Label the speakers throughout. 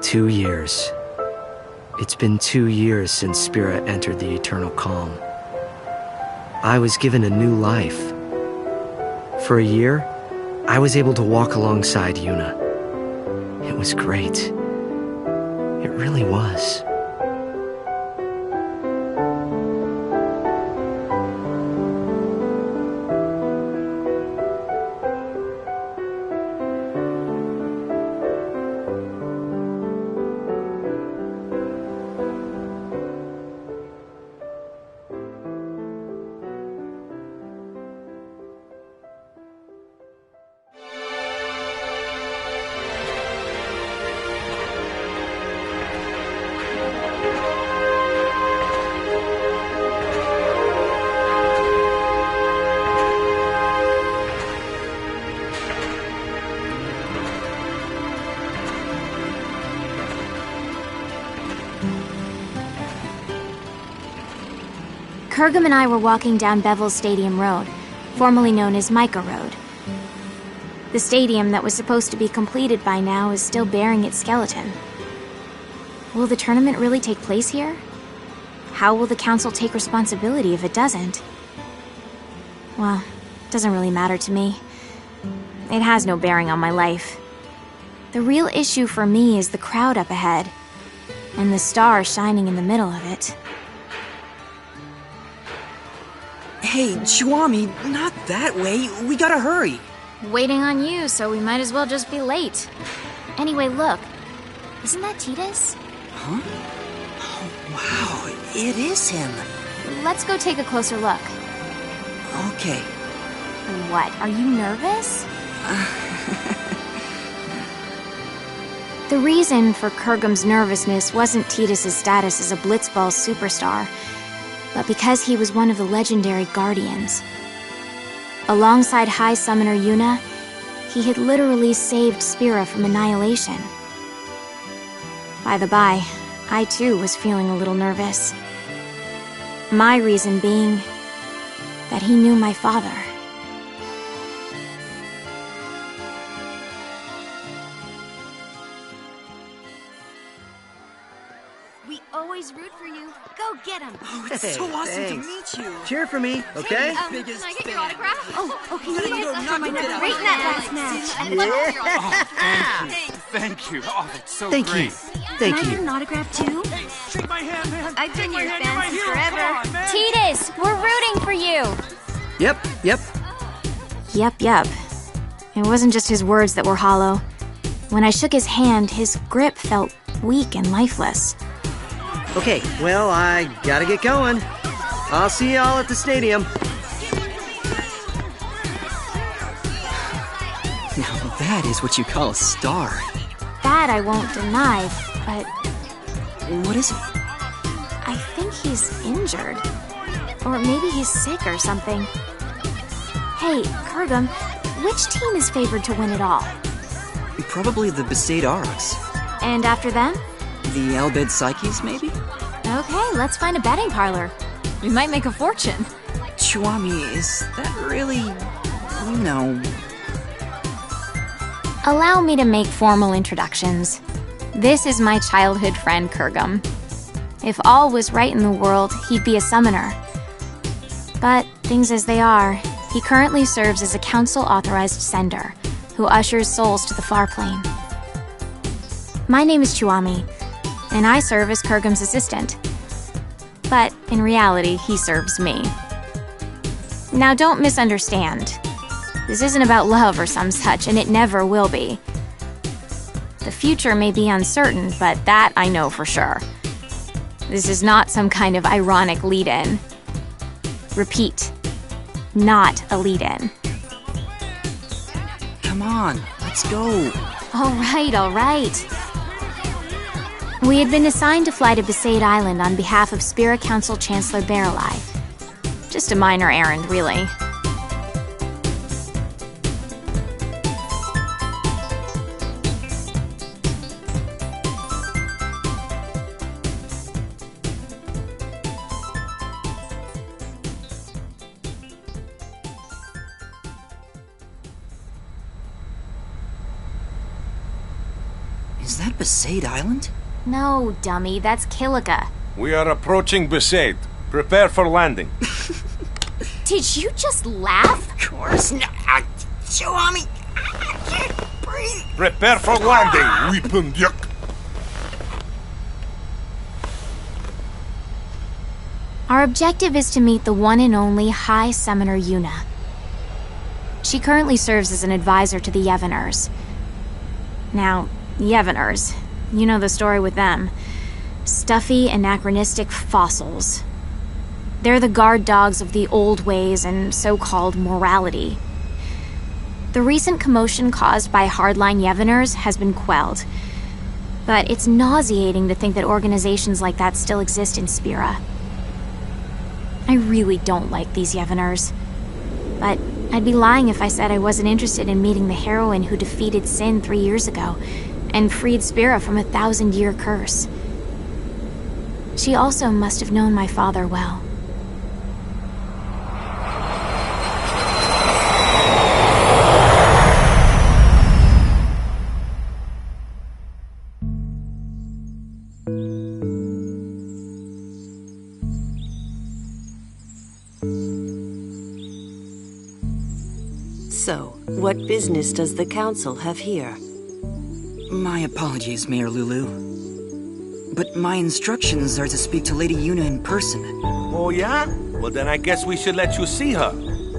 Speaker 1: 2 years. It's been 2 years since Spira entered the eternal calm. I was given a new life. For a year, I was able to walk alongside Yuna. It was great. It really was.
Speaker 2: Kurgum and I were walking down Bevel's Stadium Road, formerly known as Micah Road. The stadium that was supposed to be completed by now is still bearing its skeleton. Will the tournament really take place here? How will the council take responsibility if it doesn't? Well, it doesn't really matter to me. It has no bearing on my life. The real issue for me is the crowd up ahead, and the star shining in the middle of it.
Speaker 3: Hey, Chuami, not that way. We gotta hurry.
Speaker 2: Waiting on you, so we might as well just be late. Anyway, look. Isn't that Titus?
Speaker 3: Huh? Oh, wow, it is him.
Speaker 2: Let's go take a closer look.
Speaker 3: Okay.
Speaker 2: What, are you nervous? The reason for Kurgum's nervousness wasn't Titus's status as a Blitzball superstar, but because he was one of the legendary Guardians. Alongside High Summoner Yuna, he had literally saved Spira from annihilation. By the by, I too was feeling a little nervous. My reason being that he knew my father.
Speaker 4: We always root for you. Go get him.
Speaker 3: Oh, it's so awesome to meet you.
Speaker 1: Cheer for me, okay?
Speaker 4: Hey, can I get your autograph?
Speaker 2: Oh, can
Speaker 4: Gotta
Speaker 2: you
Speaker 4: go
Speaker 2: guys
Speaker 4: knock
Speaker 2: my
Speaker 4: it
Speaker 2: number
Speaker 4: down.
Speaker 2: great in that last match?
Speaker 5: Thank you. Oh, that's so
Speaker 1: Thank
Speaker 5: great.
Speaker 1: you. Thank
Speaker 4: Can I get
Speaker 1: you.
Speaker 4: an autograph too?
Speaker 5: Hey, shake my hand, man.
Speaker 4: I've been your
Speaker 5: You're
Speaker 4: fan
Speaker 5: my
Speaker 4: since
Speaker 5: hero.
Speaker 4: forever.
Speaker 5: Come on, man.
Speaker 2: Titus, we're rooting for you!
Speaker 1: Yep.
Speaker 2: Yep. It wasn't just his words that were hollow. When I shook his hand, his grip felt weak and lifeless.
Speaker 1: Okay, well, I gotta get going. I'll see y'all at the stadium.
Speaker 3: Now that is what you call a star.
Speaker 2: That I won't deny, but
Speaker 3: What is it?
Speaker 2: I think he's injured. Or maybe he's sick or something. Hey, Kurgum, which team is favored to win it all?
Speaker 3: Probably the Besaid Aurochs.
Speaker 2: And after them?
Speaker 3: The Albed Psyches, maybe?
Speaker 2: Okay, let's find a betting parlor. We might make a fortune.
Speaker 3: Chuami, is that really... No.
Speaker 2: Allow me to make formal introductions. This is my childhood friend, Kurgum. If all was right in the world, he'd be a summoner. But things as they are, he currently serves as a council-authorized sender, who ushers souls to the far plane. My name is Chuami, and I serve as Kurgum's assistant. But in reality, he serves me. Now don't misunderstand. This isn't about love or some such, and it never will be. The future may be uncertain, but that I know for sure. This is not some kind of ironic lead-in. Repeat, not a lead-in.
Speaker 3: Come on, let's go.
Speaker 2: All right. We had been assigned to fly to Besaid Island on behalf of Spira Council Chancellor Barreleye. Just a minor errand, really.
Speaker 3: Is that Besaid Island?
Speaker 2: No, dummy, that's Kilika.
Speaker 6: We are approaching Besaid. Prepare for landing.
Speaker 2: Did you just laugh?
Speaker 3: Of course not. Chuami, I can't breathe.
Speaker 6: Prepare for landing, weapon yuck.
Speaker 2: Our objective is to meet the one and only High Summoner Yuna. She currently serves as an advisor to the Yevoners. Now, Yevoners, you know the story with them. Stuffy, anachronistic fossils. They're the guard dogs of the old ways and so-called morality. The recent commotion caused by hardline Yevoners has been quelled. But it's nauseating to think that organizations like that still exist in Spira. I really don't like these Yevoners. But I'd be lying if I said I wasn't interested in meeting the heroine who defeated Sin 3 years ago and freed Spira from a 1,000-year curse. She also must have known my father well.
Speaker 7: So, what business does the council have here?
Speaker 3: My apologies, Mayor Lulu. But my instructions are to speak to Lady Yuna in person.
Speaker 6: Oh, yeah? Well, then I guess we should let you see her.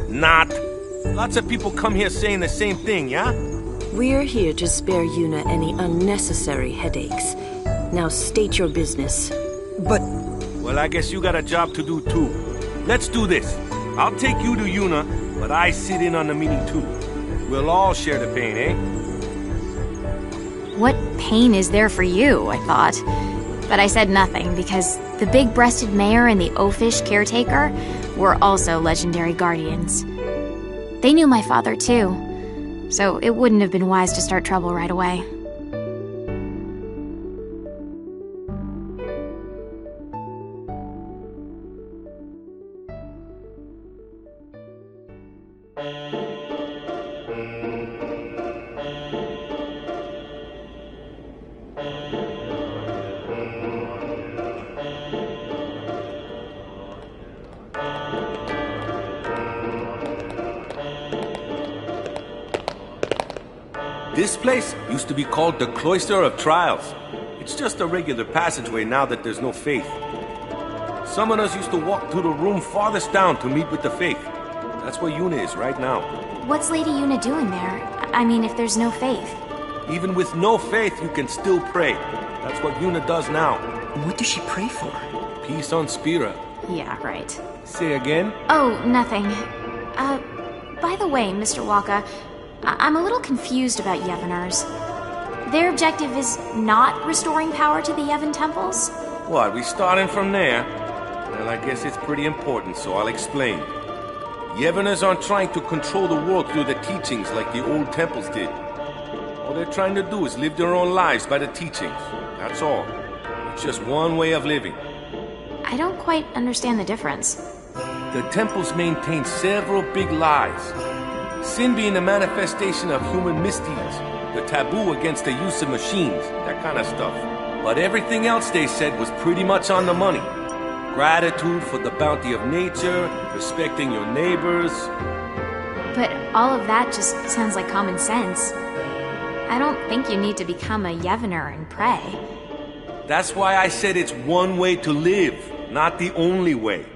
Speaker 6: Not. Lots of people come here saying the same thing, yeah?
Speaker 7: We're here to spare Yuna any unnecessary headaches. Now state your business.
Speaker 3: But...
Speaker 6: Well, I guess you got a job to do, too. Let's do this. I'll take you to Yuna, but I sit in on the meeting, too. We'll all share the pain, eh?
Speaker 2: What pain is there for you, I thought. But I said nothing because the big-breasted mayor and the oafish caretaker were also legendary guardians. They knew my father, too, so it wouldn't have been wise to start trouble right away.
Speaker 6: This place used to be called the Cloister of Trials. It's just a regular passageway now that there's no faith. Summoners used to walk through the room farthest down to meet with the faith. That's where Yuna is right now.
Speaker 2: What's Lady Yuna doing there? I mean, if there's no faith.
Speaker 6: Even with no faith, you can still pray. That's what Yuna does now.
Speaker 3: what does she pray for?
Speaker 6: Peace on Spira.
Speaker 2: Yeah, right.
Speaker 6: Say again?
Speaker 2: Oh, nothing. By the way, Mr. Waka, I'm a little confused about Yevoners. Their objective is not restoring power to the Yevon temples?
Speaker 6: What, we starting from there? Well, I guess it's pretty important, so I'll explain. Yevoners aren't trying to control the world through the teachings like the old temples did. All they're trying to do is live their own lives by the teachings. That's all. It's just one way of living.
Speaker 2: I don't quite understand the difference.
Speaker 6: The temples maintain several big lies. Sin being a manifestation of human misdeeds, the taboo against the use of machines, that kind of stuff. But everything else they said was pretty much on the money. Gratitude for the bounty of nature, respecting your neighbors.
Speaker 2: But all of that just sounds like common sense. I don't think you need to become a Yevoner and pray.
Speaker 6: That's why I said it's one way to live, not the only way.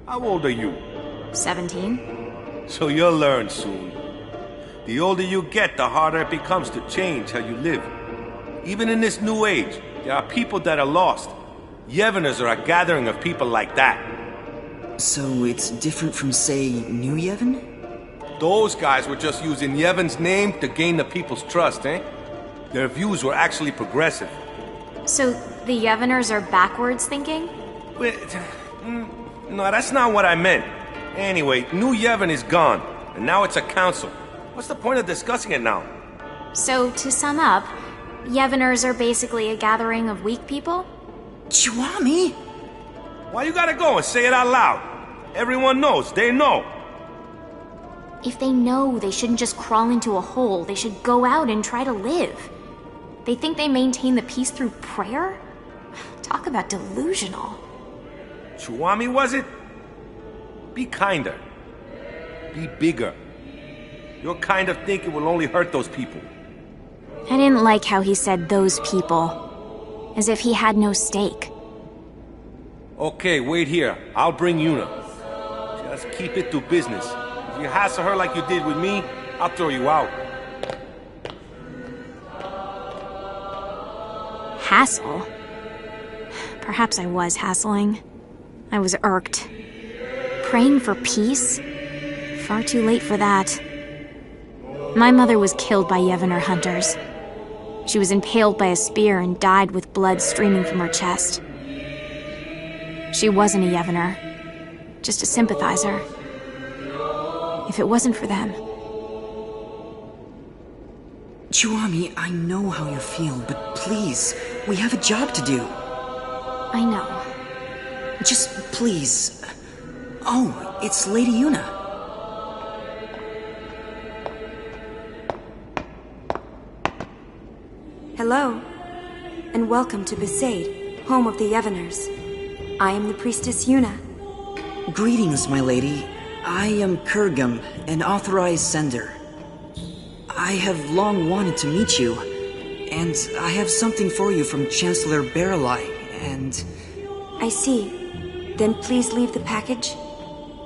Speaker 6: How old are you?
Speaker 2: 17?
Speaker 6: So you'll learn soon. The older you get, the harder it becomes to change how you live. Even in this new age, there are people that are lost. Yevoners are a gathering of people like that.
Speaker 3: So it's different from, say, New Yevon?
Speaker 6: Those guys were just using Yevon's name to gain the people's trust, eh? Their views were actually progressive.
Speaker 2: So the Yevoners are backwards thinking?
Speaker 6: Wait, no, that's not what I meant. Anyway, New Yevon is gone, and now it's a council. What's the point of discussing it now?
Speaker 2: So, to sum up, Yevoners are basically a gathering of weak people?
Speaker 3: Chuami!
Speaker 6: Why you gotta go and say it out loud? Everyone knows, they know.
Speaker 2: If they know, they shouldn't just crawl into a hole. They should go out and try to live. They think they maintain the peace through prayer? Talk about delusional.
Speaker 6: Chuami, was it? Be kinder. Be bigger. Your kind of thinking will only hurt those people.
Speaker 2: I didn't like how he said those people. As if he had no stake.
Speaker 6: Okay, wait here. I'll bring Yuna. Just keep it to business. If you hassle her like you did with me, I'll throw you out.
Speaker 2: Hassle? Perhaps I was hassling. I was irked. Praying for peace? Far too late for that. My mother was killed by Yevner hunters. She was impaled by a spear and died with blood streaming from her chest. She wasn't a Yevner, just a sympathizer. If it wasn't for them...
Speaker 3: Chuami, I know how you feel, but please, we have a job to do.
Speaker 2: I know.
Speaker 3: Just please. Oh, it's Lady Yuna.
Speaker 8: Hello, and welcome to Besaid, home of the Yevners. I am the priestess Yuna.
Speaker 3: Greetings, my lady. I am Kurgum, an authorized sender. I have long wanted to meet you, and I have something for you from Chancellor Baralai, and...
Speaker 8: I see. Then please leave the package,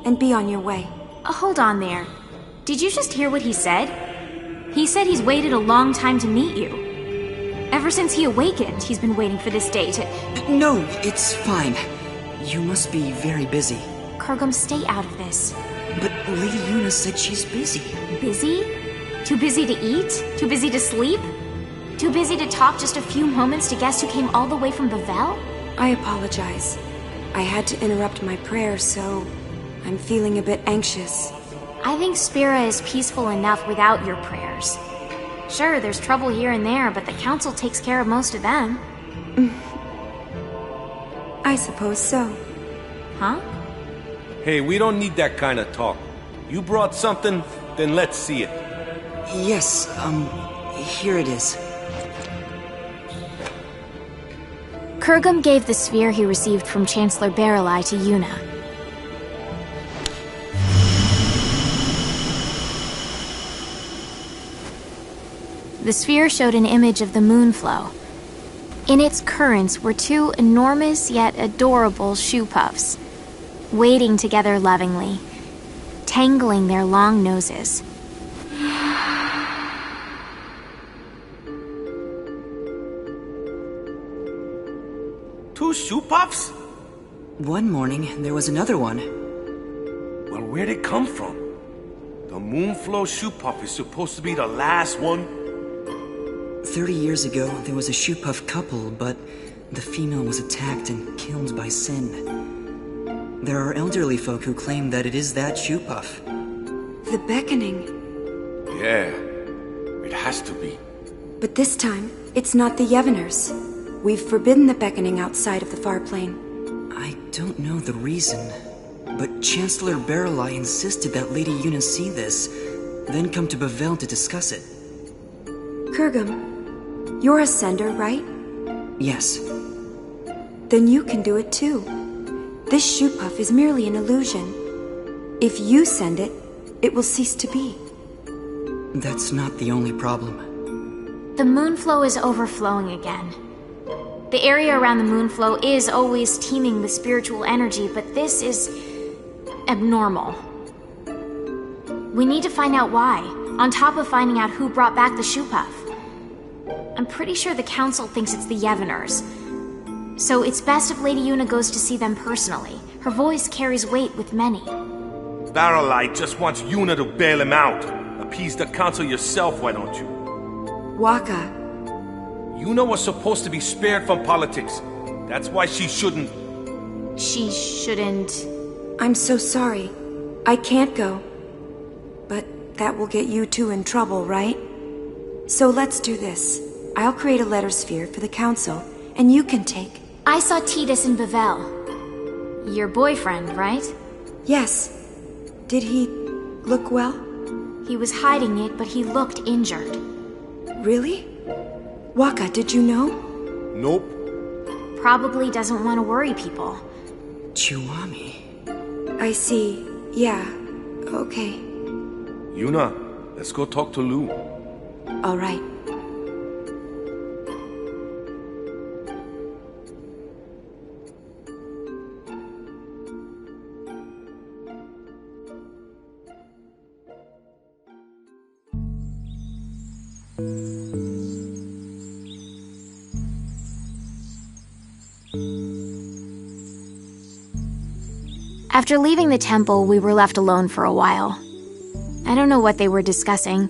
Speaker 8: and be on your way.
Speaker 2: Hold on there. Did you just hear what he said? He said he's waited a long time to meet you. Ever since he awakened, he's been waiting for this day to...
Speaker 3: No, it's fine. You must be very busy.
Speaker 2: Kurgum, stay out of this.
Speaker 3: But Lady Yuna said she's busy.
Speaker 2: Busy? Too busy to eat? Too busy to sleep? Too busy to talk just a few moments to guests who came all the way from Bavel?
Speaker 8: I apologize. I had to interrupt my prayer, so I'm feeling a bit anxious.
Speaker 2: I think Spira is peaceful enough without your prayers. Sure, there's trouble here and there, but the council takes care of most of them.
Speaker 8: I suppose so.
Speaker 2: Huh?
Speaker 6: Hey, we don't need that kind of talk. You brought something, then let's see it.
Speaker 3: Yes, here it is.
Speaker 2: Kurgum gave the sphere he received from Chancellor Baralai to Yuna. The sphere showed an image of the moonflow. In its currents were two enormous yet adorable shoe puffs, wading together lovingly, tangling their long noses.
Speaker 6: Two shoe puffs?
Speaker 3: One morning, there was another one.
Speaker 6: Well, where'd it come from? The Moonflow shoe puff is supposed to be the last one?
Speaker 3: 30 years ago, there was a shoe puff couple, but the female was attacked and killed by Sin. There are elderly folk who claim that it is that shoe puff.
Speaker 8: The beckoning.
Speaker 6: Yeah, it has to be.
Speaker 8: But this time, it's not the Yevners. We've forbidden the beckoning outside of the far plane.
Speaker 3: I don't know the reason, but Chancellor Baralai insisted that Lady Yuna see this, then come to Bavel to discuss it.
Speaker 8: Kurgum, you're a sender, right?
Speaker 3: Yes.
Speaker 8: Then you can do it too. This shoe puff is merely an illusion. If you send it, it will cease to be.
Speaker 3: That's not the only problem.
Speaker 2: The moonflow is overflowing again. The area around the moonflow is always teeming with spiritual energy, but this is abnormal. We need to find out why, on top of finding out who brought back the shoe puff. I'm pretty sure the council thinks it's the Yevners. So it's best if Lady Yuna goes to see them personally. Her voice carries weight with many.
Speaker 6: Baralai just wants Yuna to bail him out. Appease the council yourself, why don't you?
Speaker 8: Waka.
Speaker 6: Yuna was supposed to be spared from politics. That's why she shouldn't...
Speaker 2: She shouldn't...
Speaker 8: I'm so sorry. I can't go. But that will get you two in trouble, right? So let's do this. I'll create a letter sphere for the council, and you can take...
Speaker 2: I saw Titus in Bavel. Your boyfriend, right?
Speaker 8: Yes. Did he look well?
Speaker 2: He was hiding it, but he looked injured.
Speaker 8: Really? Waka, did you know?
Speaker 6: Nope.
Speaker 2: Probably doesn't want to worry people.
Speaker 3: Chiwami.
Speaker 8: I see. Yeah. Okay.
Speaker 6: Yuna, let's go talk to Lou.
Speaker 8: All right.
Speaker 2: After leaving the temple, we were left alone for a while. I don't know what they were discussing,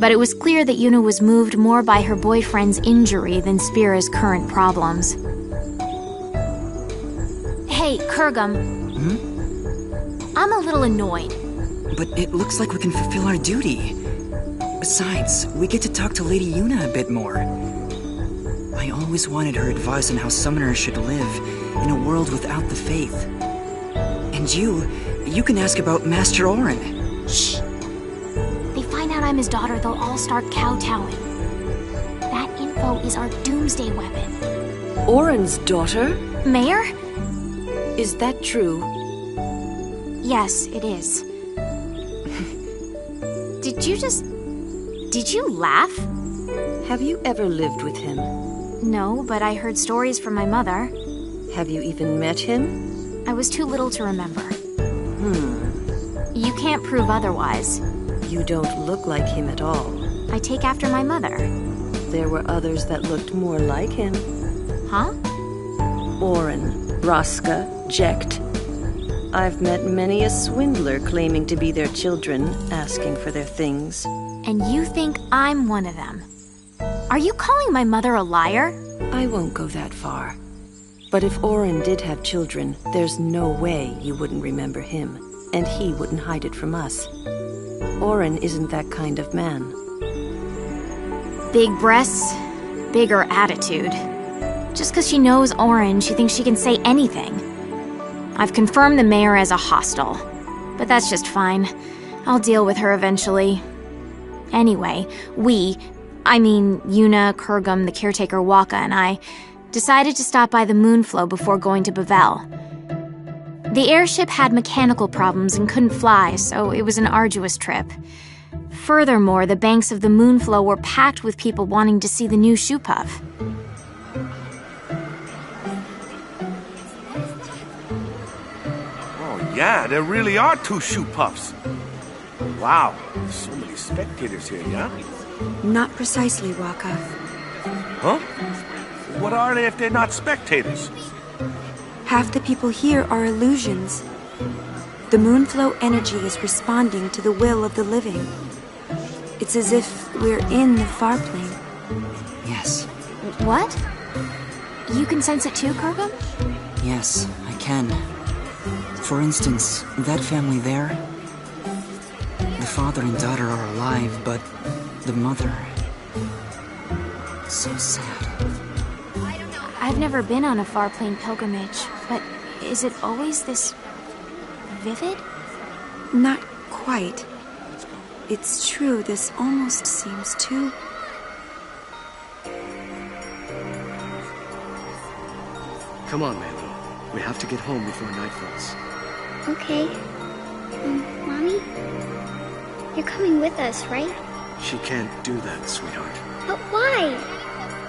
Speaker 2: but it was clear that Yuna was moved more by her boyfriend's injury than Spira's current problems. Hey, Kurgum. I'm a little annoyed.
Speaker 3: But it looks like we can fulfill our duty. Besides, we get to talk to Lady Yuna a bit more. I always wanted her advice on how summoners should live in a world without the faith. And you can ask about Master Orin.
Speaker 2: Shh. They find out I'm his daughter, they'll all start kowtowing. That info is our doomsday weapon.
Speaker 7: Orin's daughter?
Speaker 2: Mayor?
Speaker 7: Is that true?
Speaker 2: Yes, it is. Did you laugh?
Speaker 7: Have you ever lived with him?
Speaker 2: No, but I heard stories from my mother.
Speaker 7: Have you even met him?
Speaker 2: I was too little to remember. You can't prove otherwise.
Speaker 7: You don't look like him at all.
Speaker 2: I take after my mother.
Speaker 7: There were others that looked more like him.
Speaker 2: Huh?
Speaker 7: Orin, Raska, Jecht. I've met many a swindler claiming to be their children, asking for their things.
Speaker 2: And you think I'm one of them? Are you calling my mother a liar?
Speaker 7: I won't go that far. But if Orin did have children, there's no way you wouldn't remember him, and he wouldn't hide it from us. Orin isn't that kind of man.
Speaker 2: Big breasts, bigger attitude. Just because she knows Orin, she thinks she can say anything. I've confirmed the mayor as a hostile, but that's just fine. I'll deal with her eventually. Anyway, Yuna, Kurgum, the caretaker Waka, and I decided to stop by the Moonflow before going to Bavel. The airship had mechanical problems and couldn't fly, so it was an arduous trip. Furthermore, the banks of the Moonflow were packed with people wanting to see the new shoe puff.
Speaker 6: Oh yeah, there really are 2 shoe puffs. Wow, so many spectators here, yeah?
Speaker 8: Not precisely, Waka.
Speaker 6: Huh? What are they if they're not spectators?
Speaker 8: Half the people here are illusions. The Moonflow energy is responding to the will of the living. It's as if we're in the far plane.
Speaker 3: Yes.
Speaker 2: What? You can sense it too, Kurgum?
Speaker 3: Yes, I can. For instance, that family there. The father and daughter are alive, but the mother... so sad.
Speaker 2: I've never been on a far plane pilgrimage, but is it always this vivid?
Speaker 8: Not quite. It's true, this almost seems too...
Speaker 1: Come on, Melu. We have to get home before night falls.
Speaker 9: Okay. Mommy? You're coming with us, right?
Speaker 1: She can't do that, sweetheart.
Speaker 9: But why?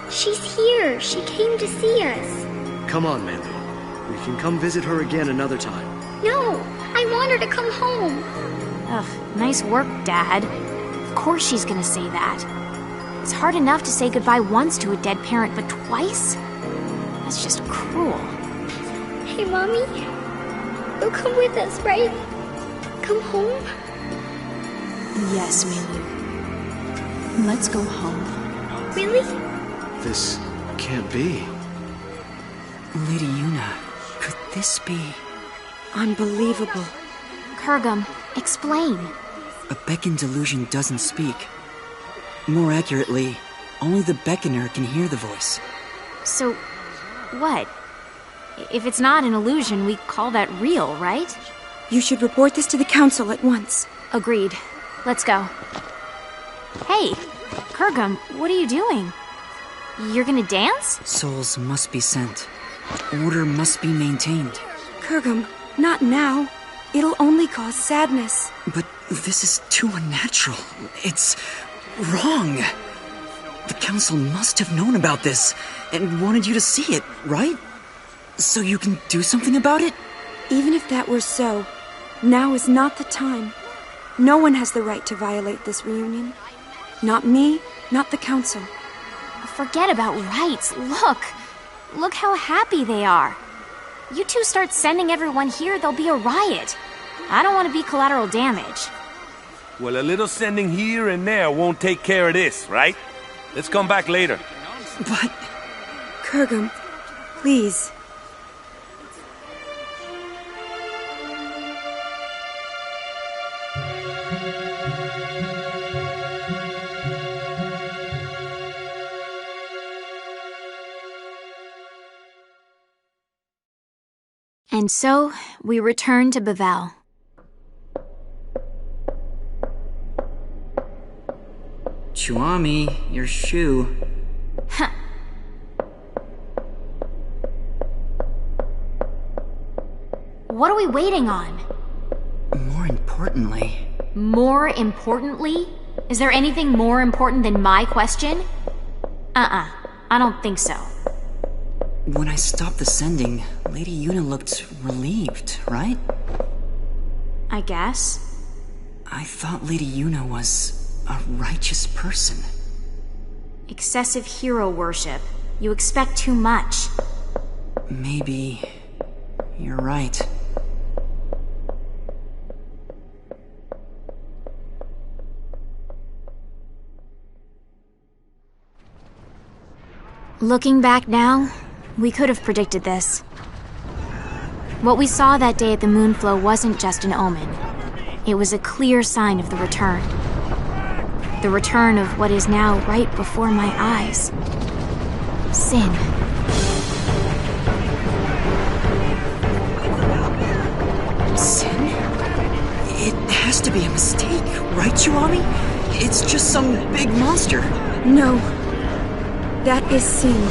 Speaker 9: She's here. She came to see us.
Speaker 1: Come on, Melu. We can come visit her again another time.
Speaker 9: No! I want her to come home.
Speaker 2: Ugh, nice work, Dad. Of course she's gonna say that. It's hard enough to say goodbye once to a dead parent, but twice? That's just cruel.
Speaker 9: Hey, Mommy. You'll come with us, right? Come home?
Speaker 2: Yes, Melu. Let's go home.
Speaker 9: Really?
Speaker 1: This can't be.
Speaker 3: Lady Yuna, could this be...
Speaker 8: unbelievable.
Speaker 2: Kurgum, explain.
Speaker 3: A beckon delusion doesn't speak. More accurately, only the beckoner can hear the voice.
Speaker 2: So, what? If it's not an illusion, we call that real, right?
Speaker 8: You should report this to the council at once.
Speaker 2: Agreed. Let's go. Hey, Kurgum, what are you doing? You're gonna dance?
Speaker 3: Souls must be sent. Order must be maintained.
Speaker 8: Kurgum, not now. It'll only cause sadness.
Speaker 3: But this is too unnatural. It's wrong. The council must have known about this and wanted you to see it, right? So you can do something about it?
Speaker 8: Even if that were so, now is not the time. No one has the right to violate this reunion. Not me, not the council.
Speaker 2: Forget about rights. Look how happy they are. You two start sending everyone here, there'll be a riot. I don't want to be collateral damage.
Speaker 6: Well, a little sending here and there won't take care of this, right? Let's come back later.
Speaker 3: But...
Speaker 8: Kurgum, please.
Speaker 2: And so, we return to Bavel.
Speaker 3: Chuami, your shoe.
Speaker 2: Huh. What are we waiting on?
Speaker 3: More importantly...
Speaker 2: More importantly? Is there anything more important than my question? I don't think so.
Speaker 3: When I stopped the sending, Lady Yuna looked relieved, right?
Speaker 2: I guess.
Speaker 3: I thought Lady Yuna was a righteous person.
Speaker 2: Excessive hero worship. You expect too much.
Speaker 3: Maybe... you're right.
Speaker 2: Looking back now, we could have predicted this. What we saw that day at the Moonflow wasn't just an omen. It was a clear sign of the return. The return of what is now right before my eyes. Sin.
Speaker 3: Sin? It has to be a mistake, right, Chuami? It's just some big monster.
Speaker 8: No. That is sin.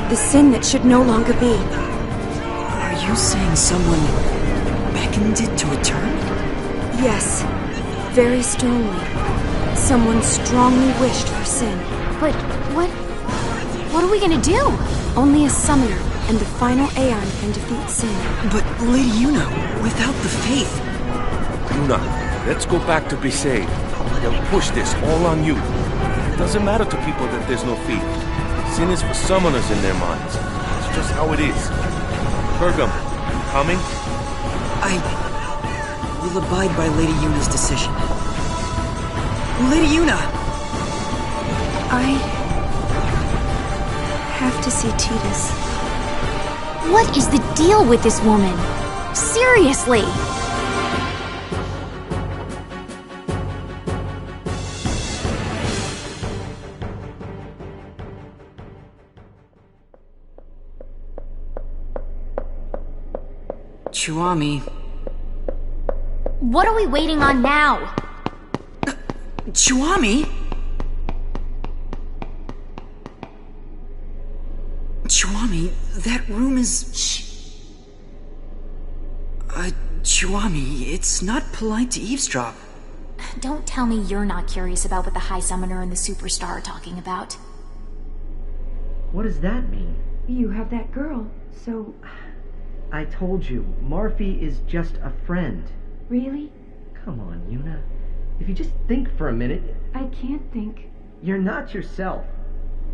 Speaker 8: The sin that should no longer be.
Speaker 3: Are you saying someone beckoned it to return?
Speaker 8: Yes. Very strongly. Someone strongly wished for sin.
Speaker 2: But what are we gonna do?
Speaker 8: Only a summoner and the final Aeon can defeat sin.
Speaker 3: But Lady Yuna, without the faith...
Speaker 6: Yuna, let's go back to Besaid. They'll push this all on you. It doesn't matter to people that there's no faith. Sin is for summoners in their minds. It's just how it is. Kurgum, you coming?
Speaker 3: I will abide by Lady Yuna's decision. Lady Yuna!
Speaker 8: I have to see Tidus.
Speaker 2: What is the deal with this woman? Seriously!
Speaker 3: Chuami...
Speaker 2: What are we waiting on now?
Speaker 3: Chuami? Chuami, that room is...
Speaker 2: Shh.
Speaker 3: Chuami, it's not polite to eavesdrop.
Speaker 2: Don't tell me you're not curious about what the High Summoner and the Superstar are talking about.
Speaker 1: What does that mean?
Speaker 8: You have that girl, so...
Speaker 1: I told you, Marphy is just a friend.
Speaker 8: Really?
Speaker 1: Come on, Yuna. If you just think for a minute...
Speaker 8: I can't think.
Speaker 1: You're not yourself.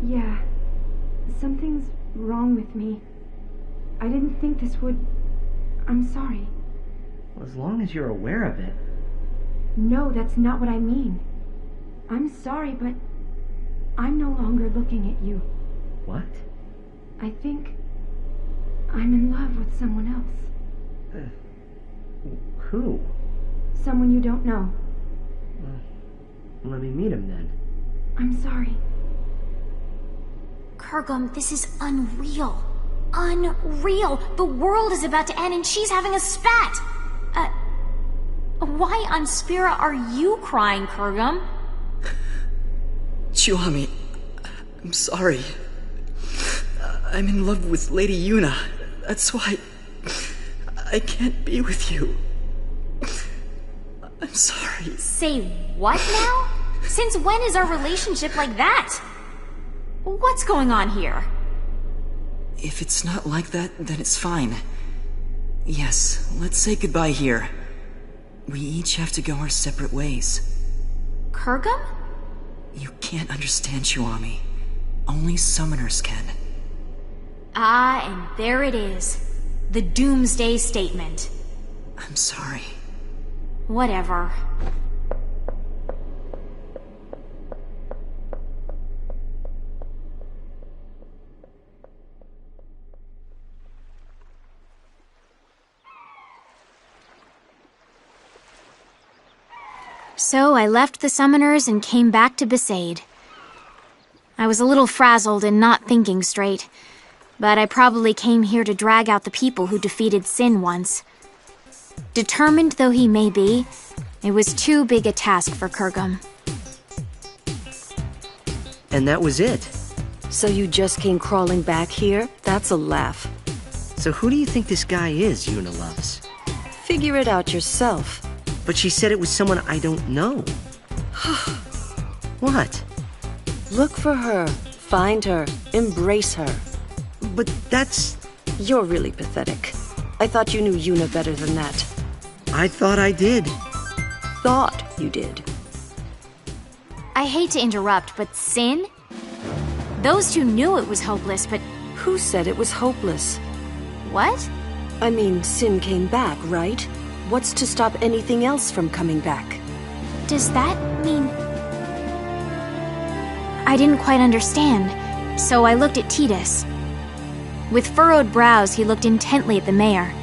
Speaker 8: Yeah. Something's wrong with me. I didn't think this would... I'm sorry.
Speaker 1: Well, as long as you're aware of it.
Speaker 8: No, that's not what I mean. I'm sorry, but I'm no longer looking at you.
Speaker 1: What?
Speaker 8: I think I'm in love with someone else.
Speaker 1: Who?
Speaker 8: Someone you don't know.
Speaker 1: Well, let me meet him then.
Speaker 8: I'm sorry.
Speaker 2: Kurgum, this is unreal. Unreal! The world is about to end and she's having a spat! Why on Spira are you crying, Kurgum?
Speaker 3: Chuami, I'm sorry. I'm in love with Lady Yuna. That's why I can't be with you. I'm sorry.
Speaker 2: Say what now? Since when is our relationship like that? What's going on here?
Speaker 3: If it's not like that, then it's fine. Yes, let's say goodbye here. We each have to go our separate ways.
Speaker 2: Kurgum?
Speaker 3: You can't understand, Chiwami. Only summoners can.
Speaker 2: Ah, and there it is. The Doomsday Statement.
Speaker 3: I'm sorry.
Speaker 2: Whatever. So I left the summoners and came back to Besaid. I was a little frazzled and not thinking straight, but I probably came here to drag out the people who defeated Sin once. Determined though he may be, it was too big a task for Kurgum.
Speaker 1: And that was it.
Speaker 7: So you just came crawling back here? That's a laugh.
Speaker 1: So who do you think this guy is Yuna loves?
Speaker 7: Figure it out yourself.
Speaker 1: But she said it was someone I don't know. What?
Speaker 7: Look for her. Find her. Embrace her.
Speaker 1: But that's...
Speaker 7: You're really pathetic. I thought you knew Yuna better than that.
Speaker 1: I thought I did.
Speaker 7: Thought you did.
Speaker 2: I hate to interrupt, but Sin? Those two knew it was hopeless, but...
Speaker 7: Who said it was hopeless?
Speaker 2: What?
Speaker 7: I mean, Sin came back, right? What's to stop anything else from coming back?
Speaker 2: Does that mean... I didn't quite understand, so I looked at Titus. With furrowed brows, he looked intently at the mayor,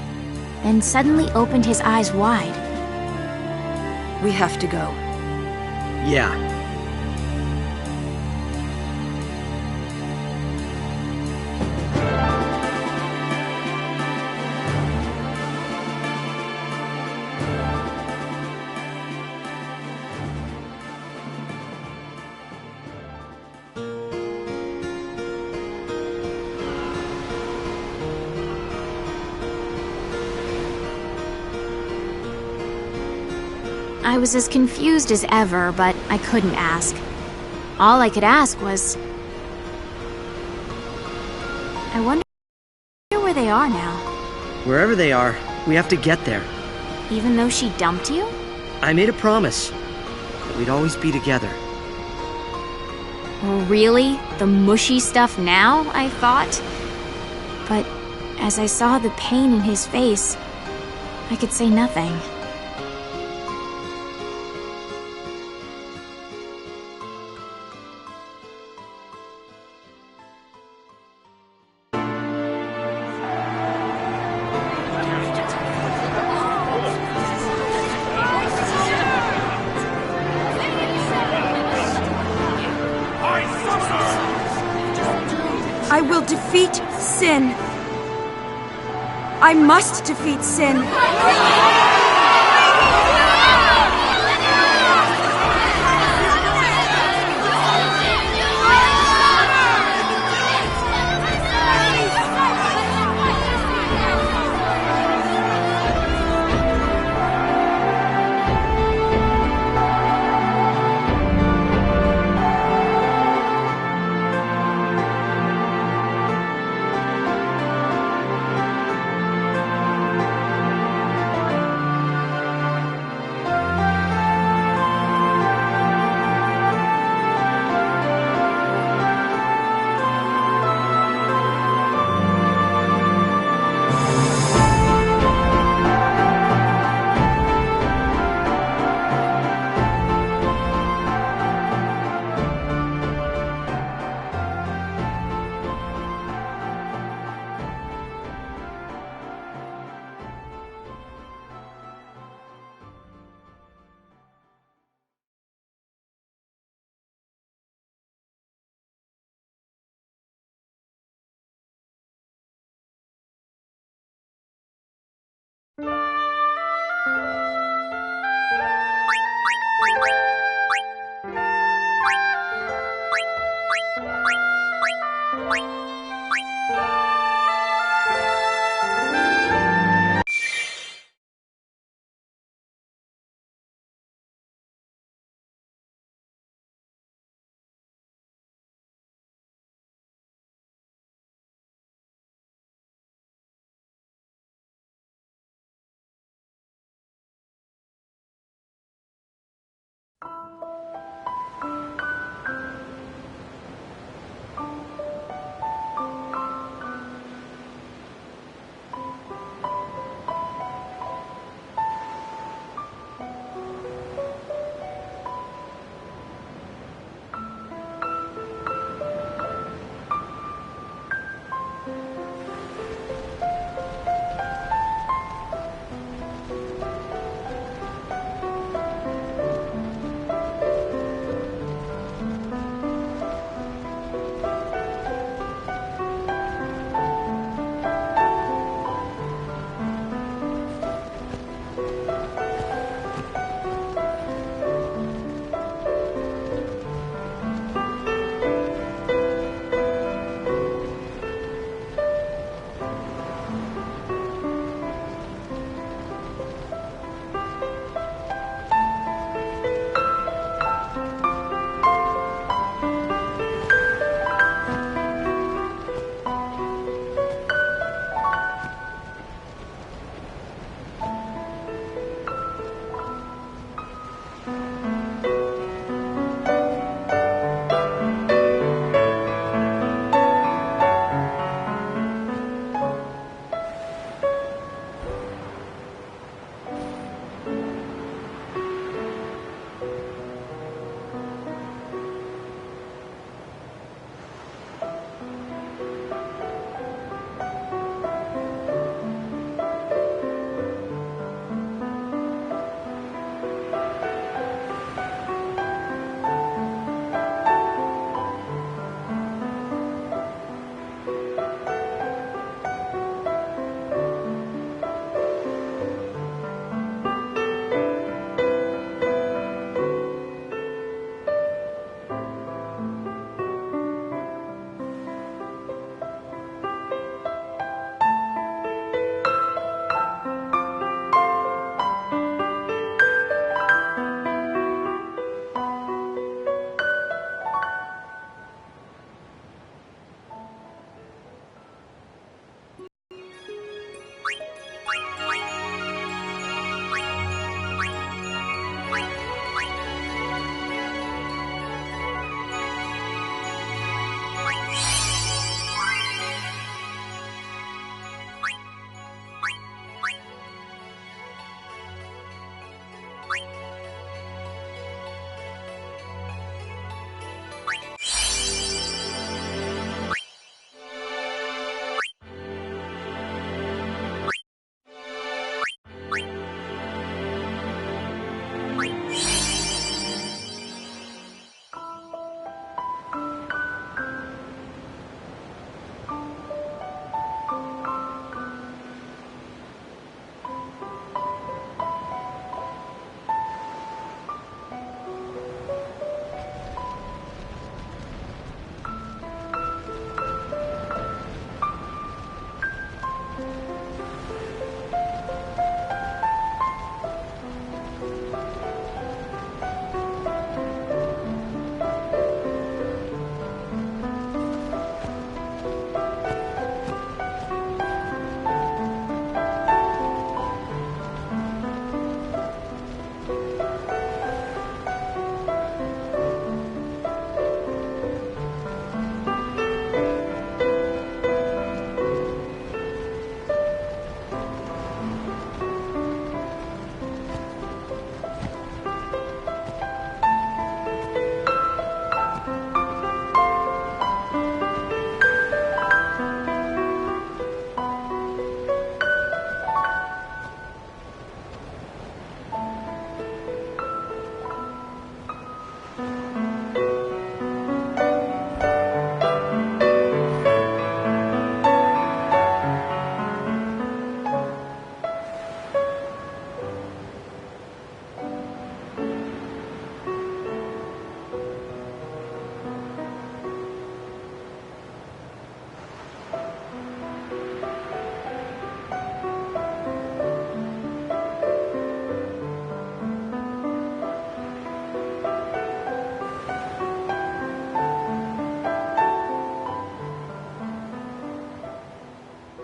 Speaker 2: then suddenly opened his eyes wide.
Speaker 7: We have to go.
Speaker 1: Yeah.
Speaker 2: I was as confused as ever, but I couldn't ask. All I could ask was... I wonder where they are now.
Speaker 1: Wherever they are, we have to get there.
Speaker 2: Even though she dumped you?
Speaker 1: I made a promise that we'd always be together.
Speaker 2: Really? The mushy stuff now, I thought? But as I saw the pain in his face, I could say nothing.
Speaker 8: I will defeat Sin. I must defeat Sin.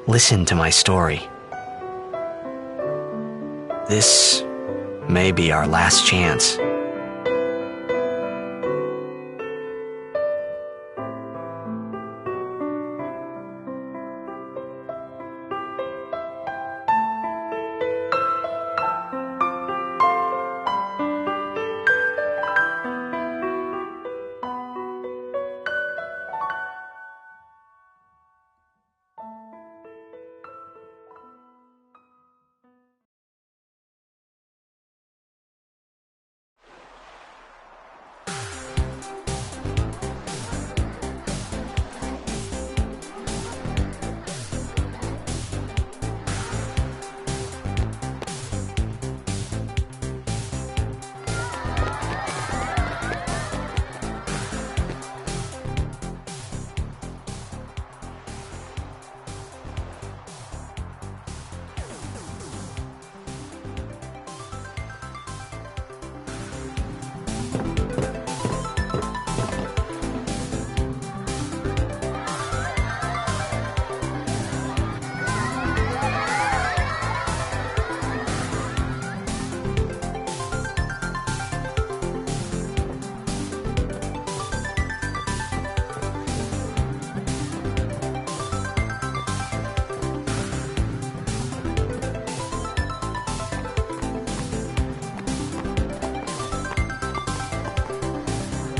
Speaker 1: Listen to my story. This may be our last chance.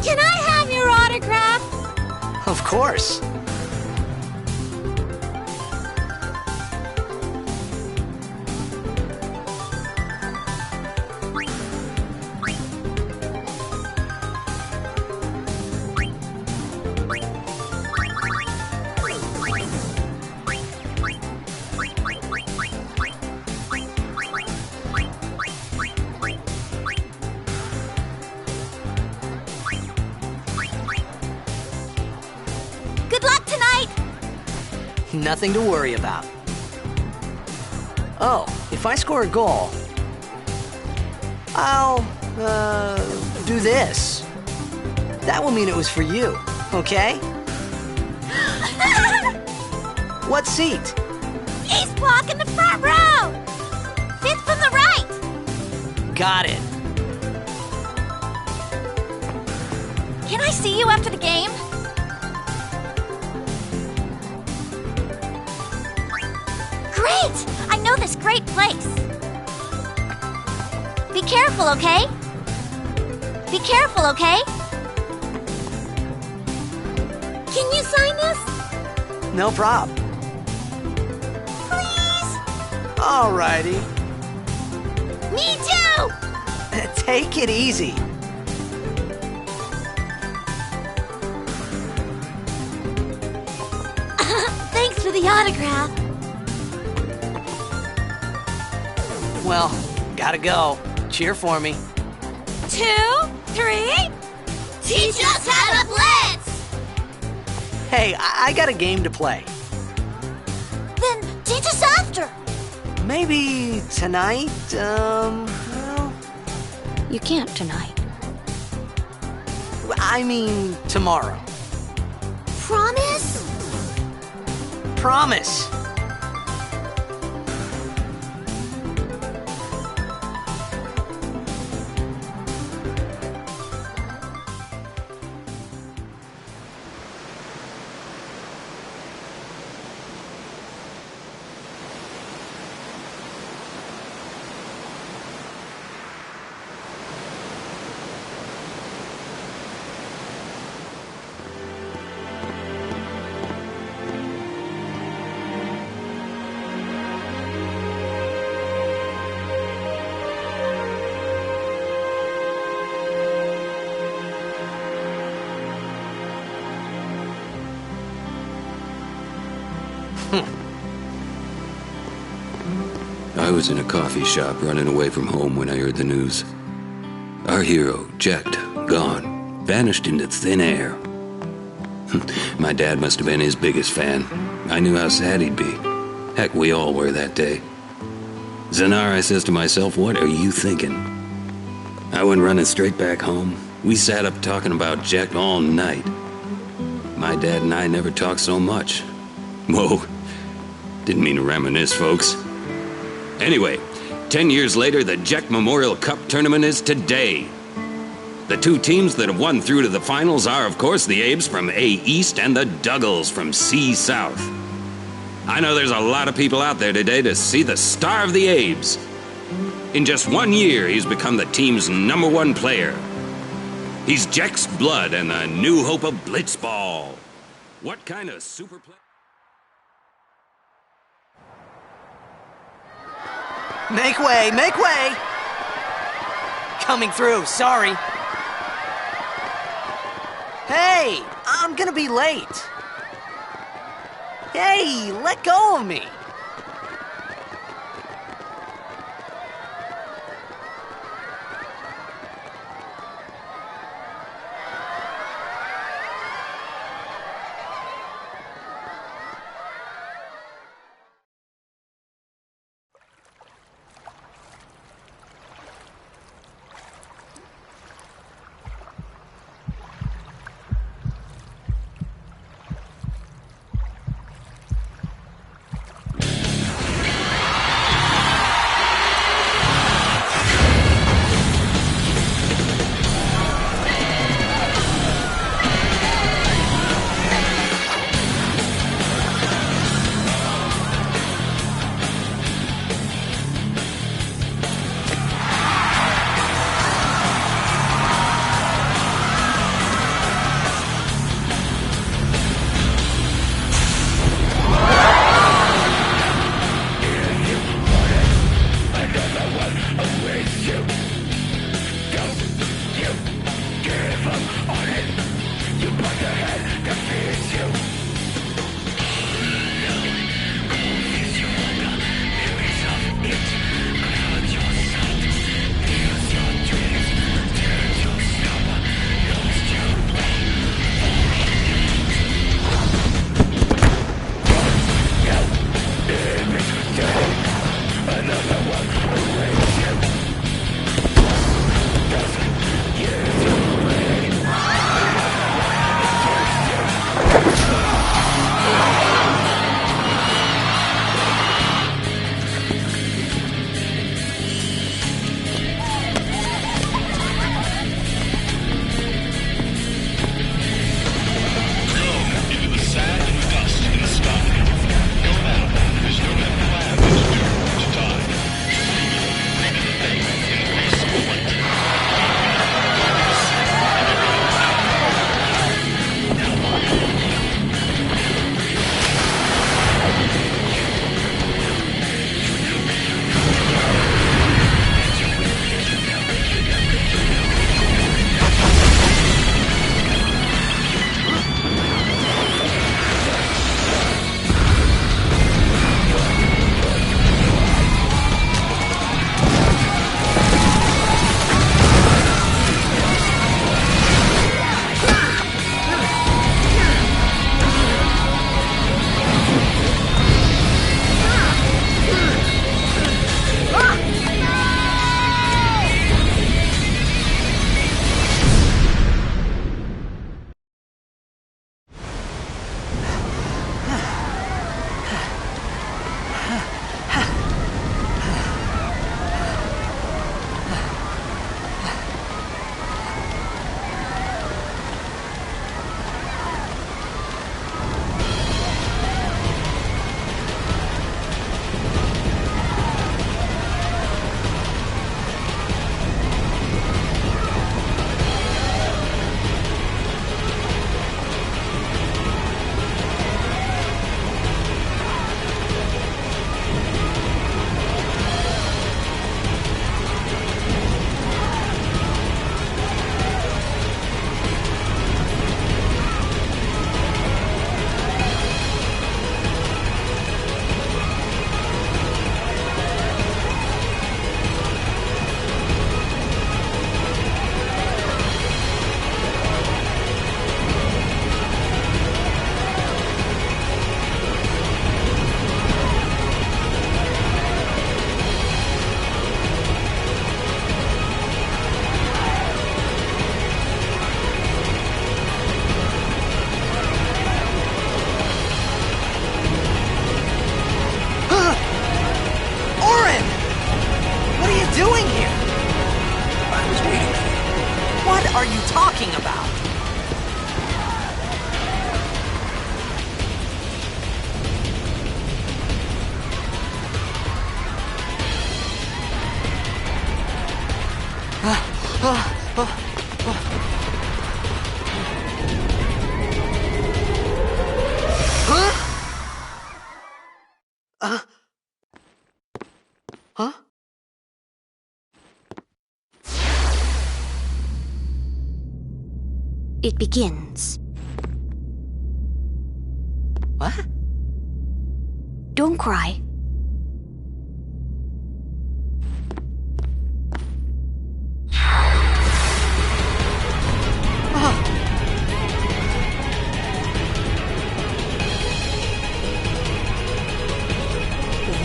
Speaker 4: Can I have your autograph?
Speaker 1: Of course.
Speaker 4: Good luck tonight!
Speaker 1: Nothing to worry about. Oh, if I score a goal, I'll, do this. That will mean it was for you, okay? What seat?
Speaker 4: Ace block in the front row! Fifth from the right!
Speaker 1: Got it.
Speaker 4: Can I see you after the game? Great! I know this great place. Be careful, okay? Be careful, okay? Can you sign this?
Speaker 1: No prob.
Speaker 4: Please?
Speaker 1: Alrighty.
Speaker 4: Me too!
Speaker 1: Take it easy.
Speaker 4: Thanks for the autograph.
Speaker 1: Well, gotta go. Cheer for me.
Speaker 4: 2, 3. Teach us how to blitz!
Speaker 1: Hey, I got a game to play.
Speaker 4: Then teach us after.
Speaker 1: Maybe tonight, well,
Speaker 2: You can't tonight.
Speaker 1: I mean tomorrow.
Speaker 4: Promise?
Speaker 1: Promise.
Speaker 10: I was in a coffee shop running away from home when I heard the news. Our hero, checked, gone, vanished into thin air. My dad must have been his biggest fan. I knew how sad he'd be. Heck, we all were that day. Zanar, I says to myself, what are you thinking? I went running straight back home. We sat up talking about Jack all night. My dad and I never talked so much. Whoa. Didn't mean to reminisce, folks. Anyway, 10 years later, the Jack Memorial Cup tournament is today. The two teams that have won through to the finals are, of course, the Abes from A East and the Duggles from C South. I know there's a lot of people out there today to see the star of the Abes. In just 1 year, he's become the team's #1 player. He's Jack's blood and the new hope of Blitzball. What kind of super player?
Speaker 1: Make way, make way! Coming through, sorry. Hey, I'm gonna be late. Hey, let go of me.
Speaker 4: it begins.
Speaker 1: What?
Speaker 4: Don't cry.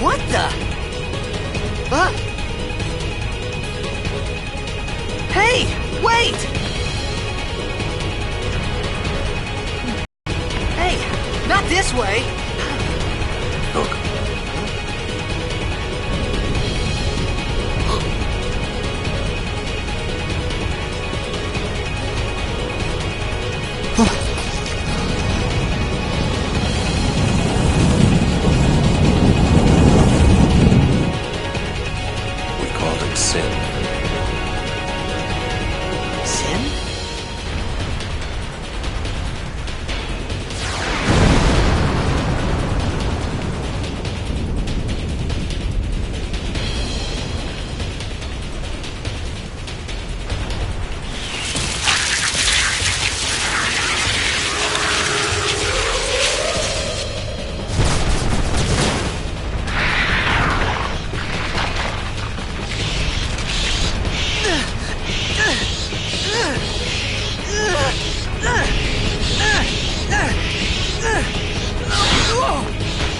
Speaker 1: What the? Huh? Hey, wait! Hey, not this way!
Speaker 10: Look. We called it sin.
Speaker 1: Sin?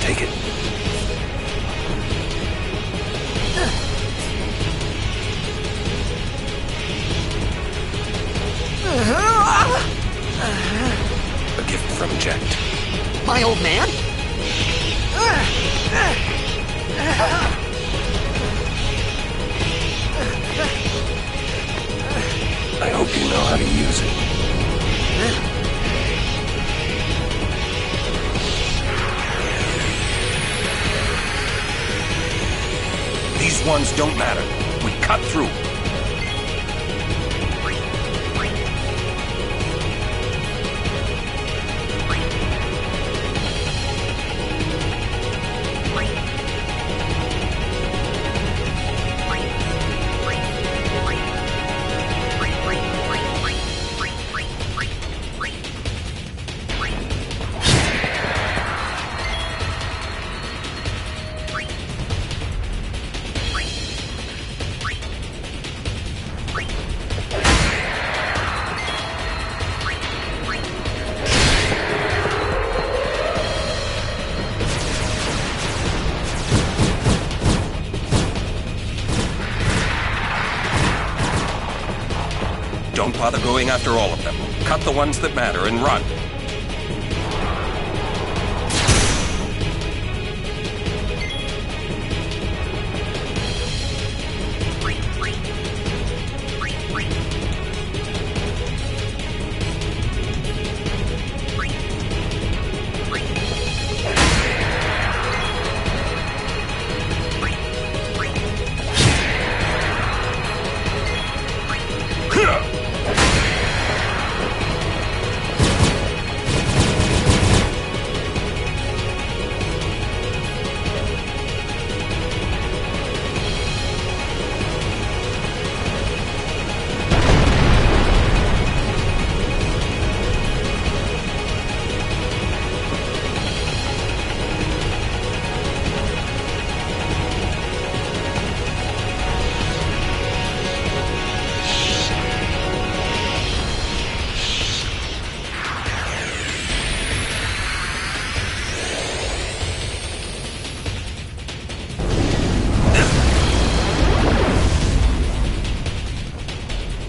Speaker 10: Take it. A gift from Jekt.
Speaker 1: My old man?
Speaker 10: I hope you know how to use it.
Speaker 6: These ones don't matter. We cut through. Don't bother going after all of them. Cut the ones that matter and run.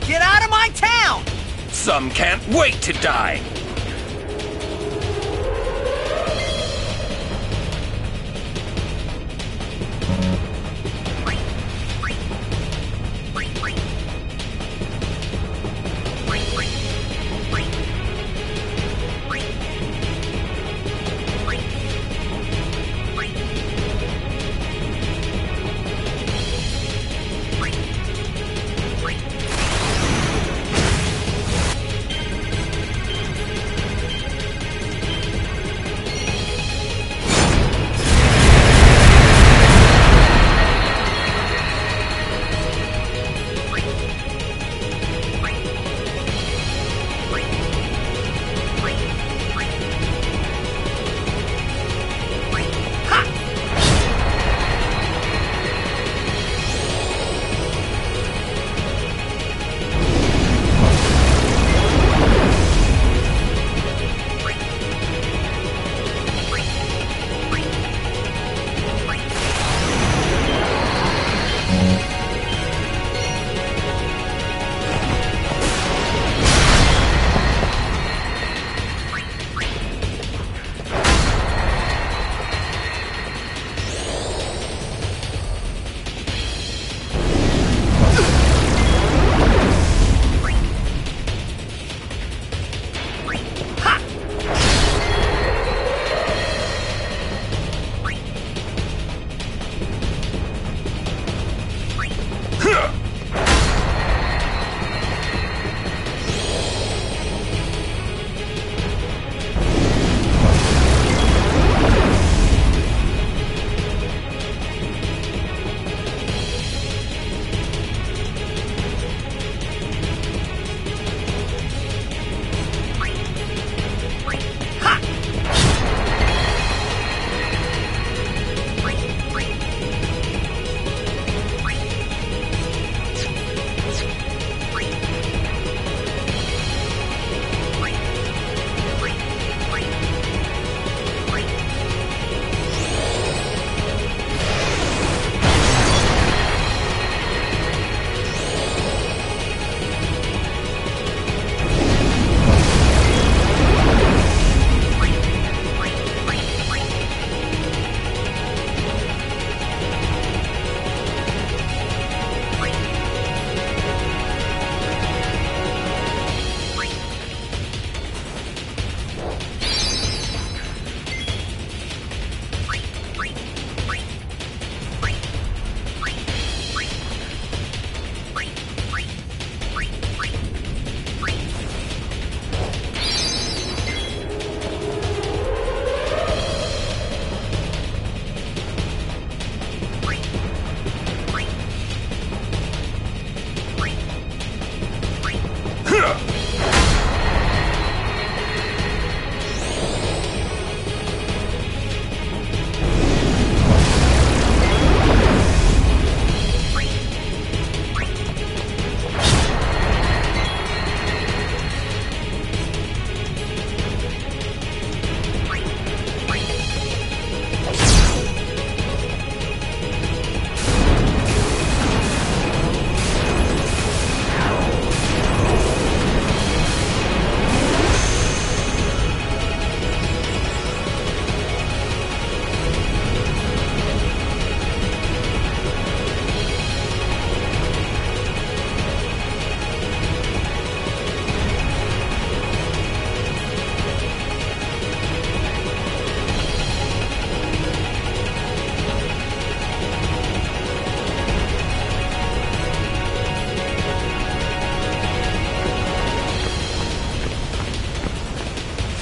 Speaker 1: Get out of my town!
Speaker 6: Some can't wait to die.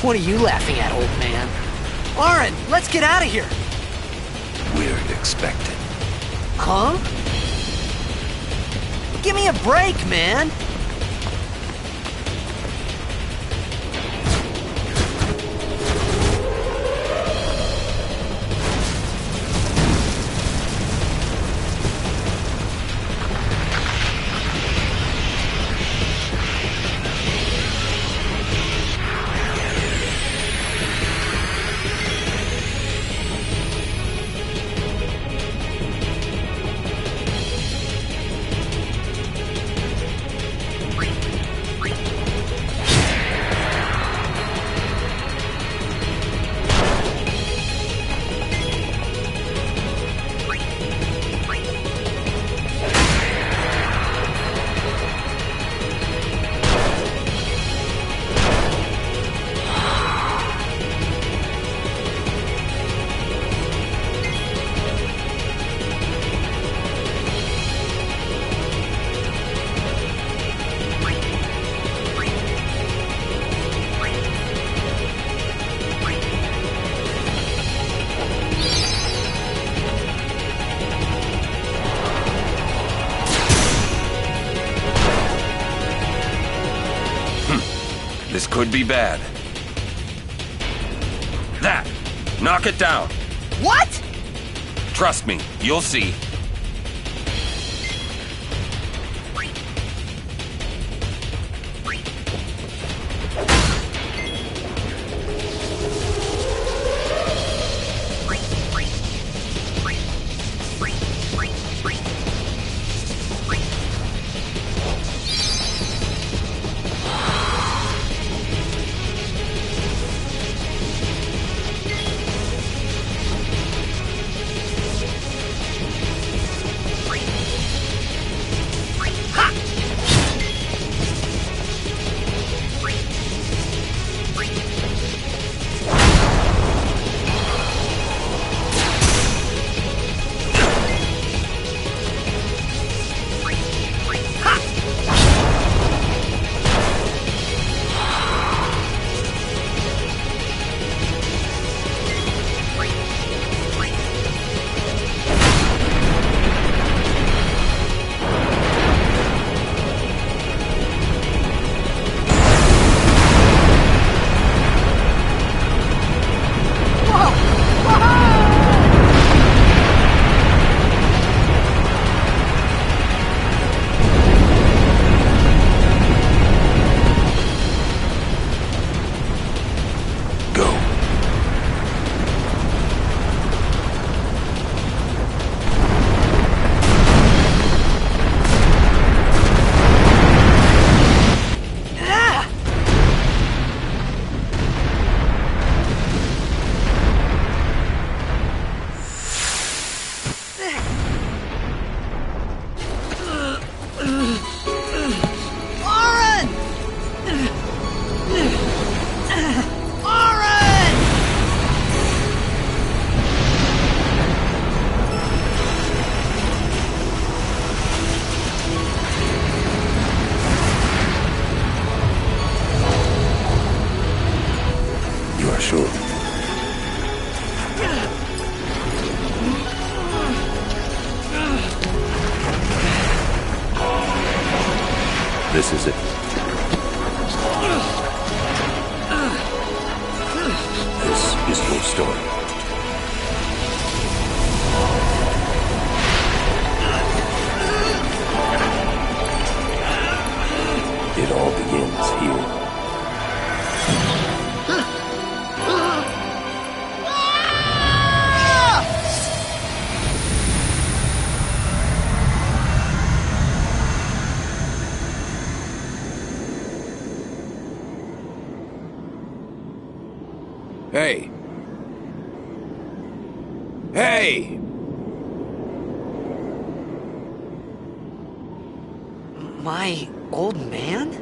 Speaker 1: What are you laughing at, old man? Oren, let's get out of here!
Speaker 10: We're expected.
Speaker 1: Huh? Give me a break, man!
Speaker 11: This could be bad. That! Knock it down!
Speaker 1: What?!
Speaker 11: Trust me, you'll see.
Speaker 10: This is it. This is your story. It all begins here.
Speaker 11: Hey! Hey!
Speaker 1: My old man?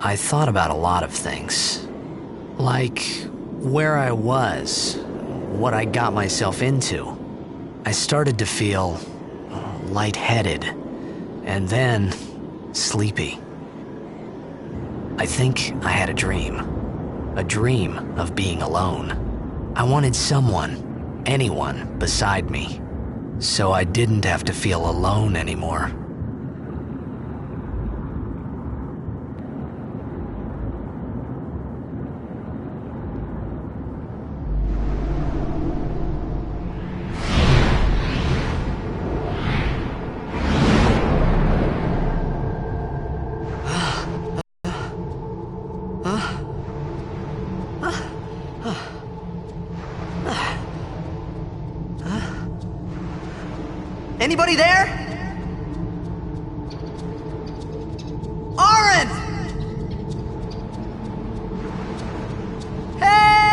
Speaker 1: I thought about a lot of things. Like where I was, what I got myself into. I started to feel lightheaded, and then sleepy. I think I had a dream of being alone. I wanted someone, anyone beside me, so I didn't have to feel alone anymore.
Speaker 12: Anybody there? Oren! Hey!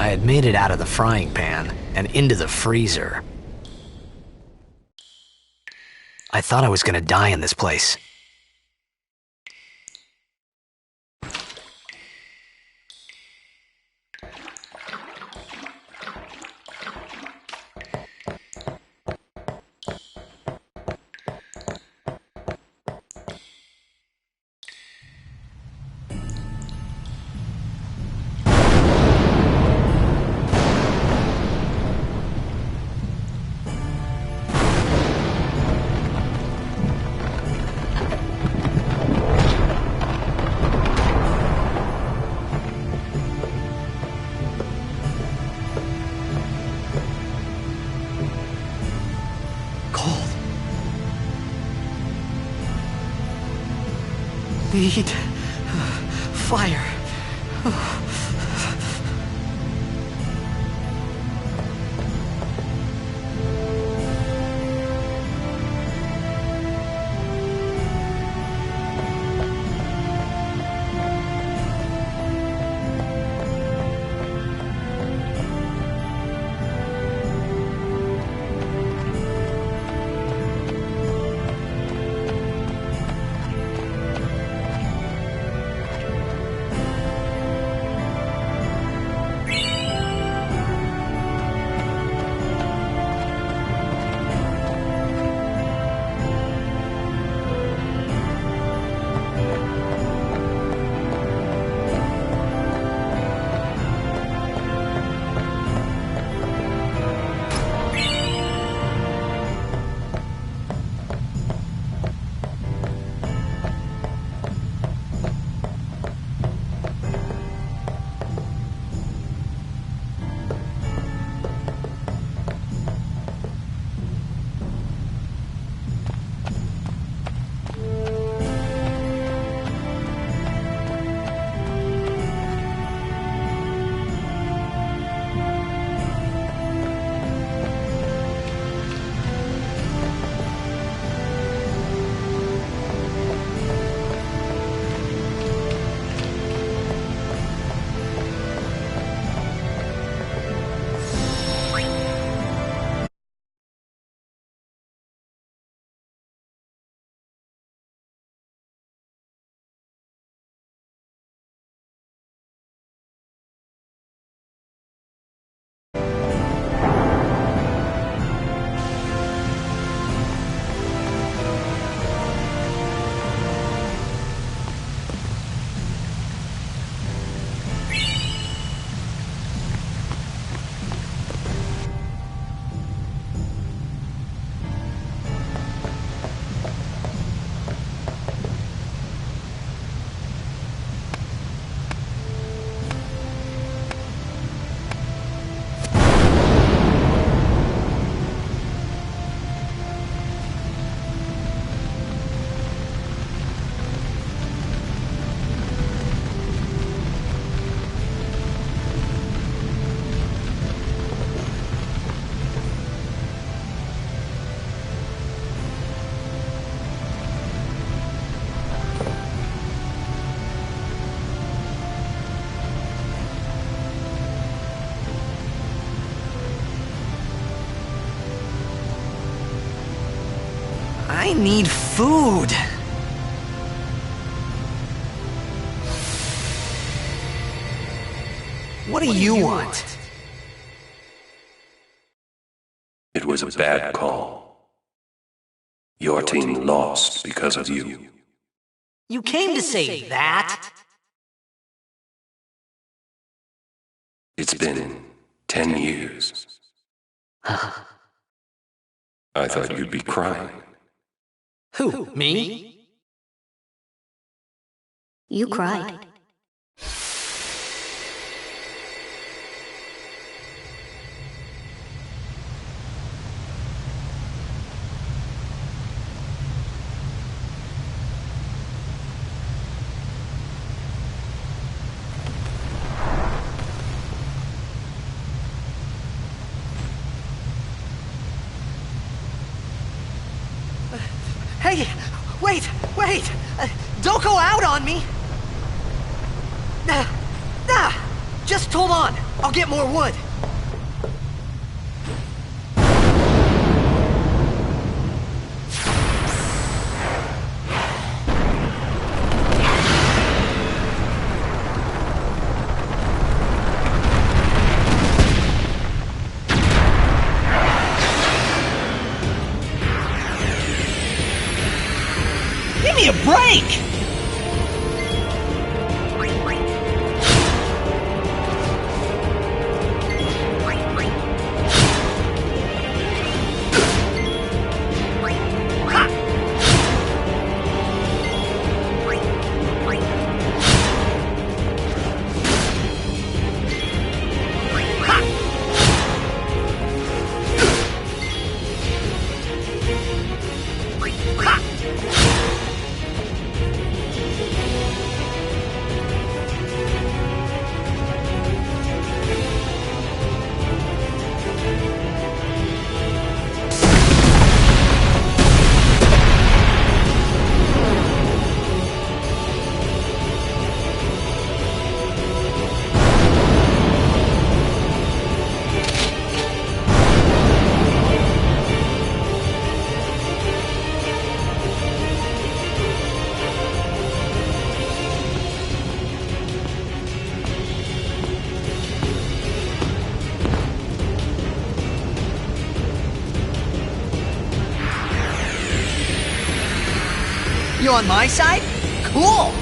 Speaker 1: I had made it out of the frying pan and into the freezer. I thought I was gonna die in this place. Need fire. I need food. What do you want?
Speaker 10: It was a bad call. Your team lost because of you.
Speaker 12: You came to say that?
Speaker 10: It's been 10 years. I thought you'd be crying.
Speaker 12: Who, me?
Speaker 9: You cried.
Speaker 12: Hey, wait! Don't go out on me! Just hold on. I'll get more wood. Give me a break! You on my side? Cool!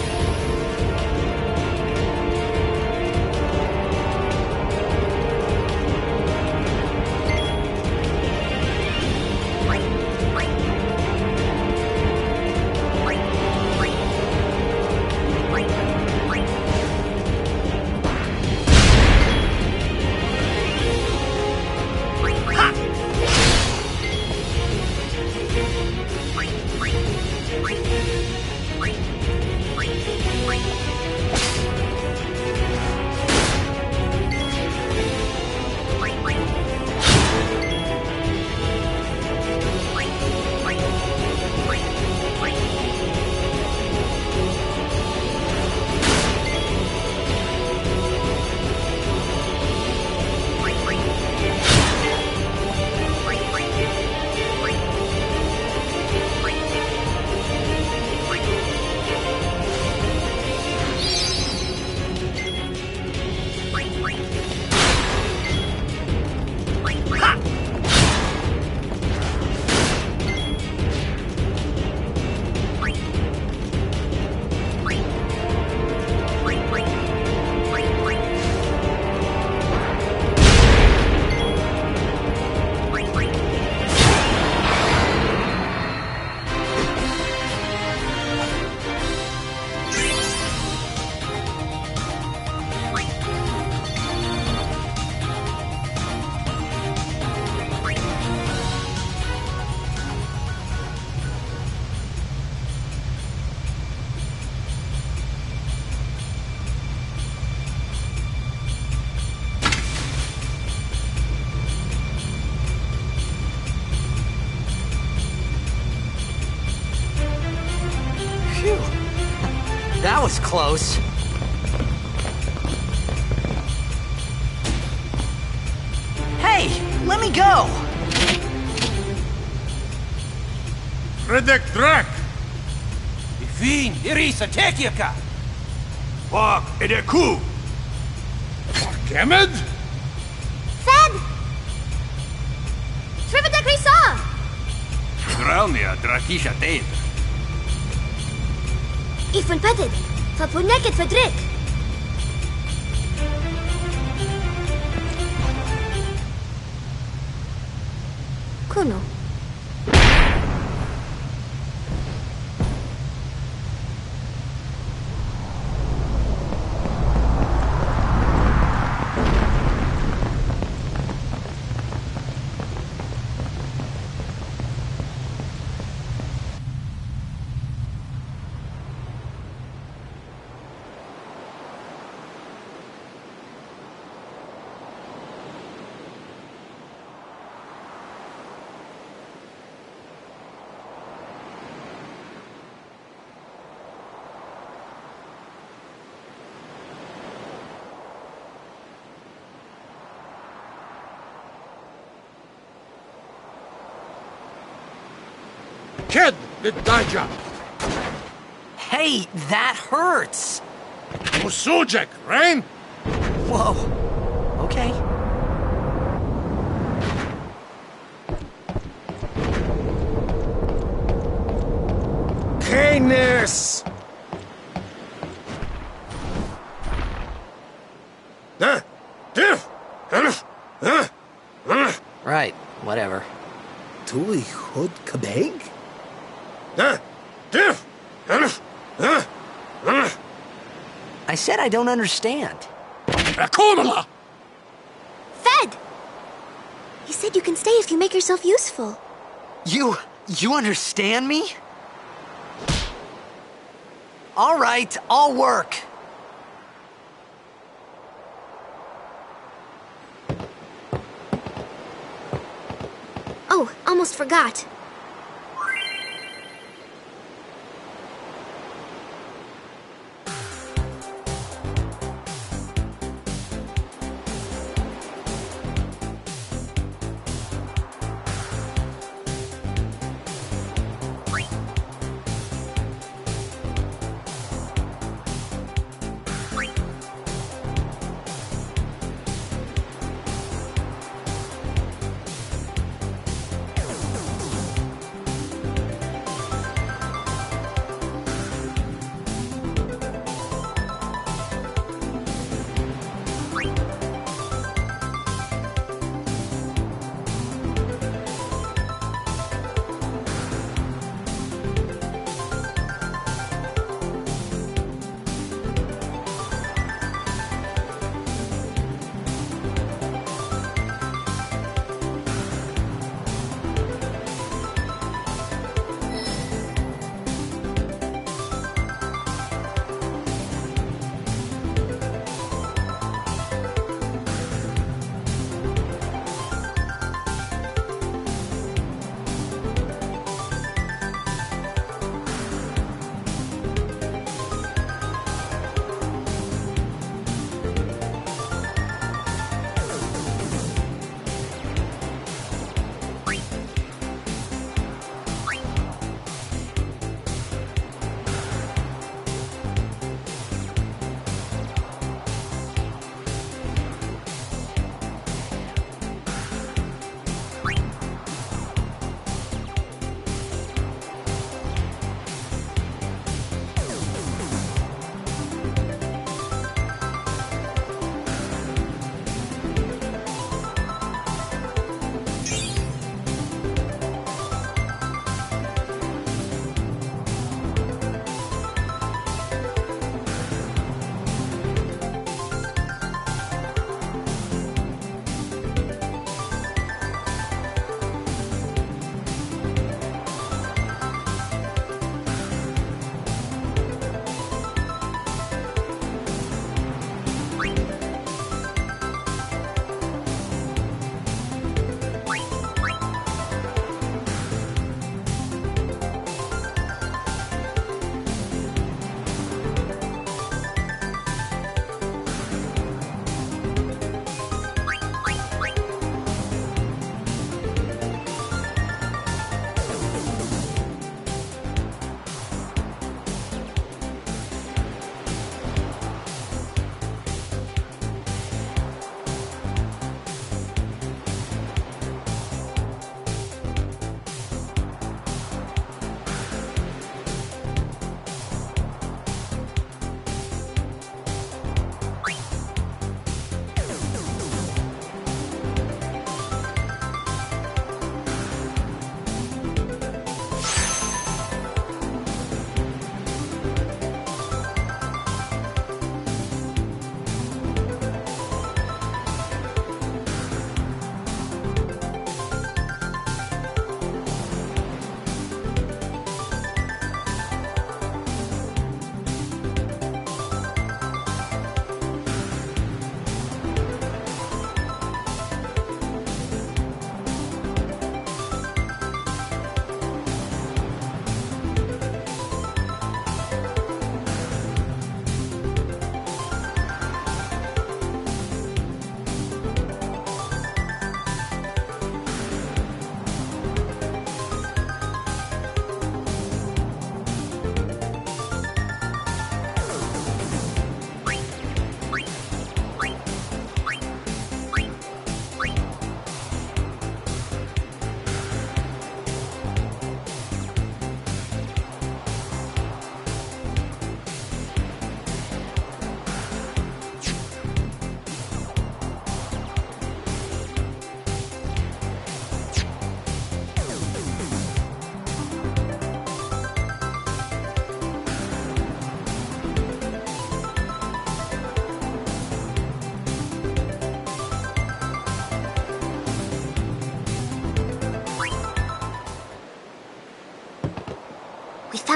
Speaker 12: That was close. Hey, let me go!
Speaker 5: Redek Drek!
Speaker 11: Ifin, Irisa, Tekiaka!
Speaker 5: Wak, Edeku! Kemed?
Speaker 4: Fed! Trivadek Risa!
Speaker 11: Dralnia, Drakisha Teid.
Speaker 4: Ifun Petted! Fapuneket Fedrik! Kuno.
Speaker 5: Kid, the Daija.
Speaker 12: Hey, that hurts!
Speaker 5: Usujek, Rain?
Speaker 12: Whoa. Okay.
Speaker 5: Canis!
Speaker 12: Right, whatever.
Speaker 13: Tuli Hood Kabeg?
Speaker 12: I said I don't understand.
Speaker 5: Akumala!
Speaker 9: Fed! He said you can stay if you make yourself useful.
Speaker 12: You understand me? All right, I'll work.
Speaker 9: Oh, almost forgot.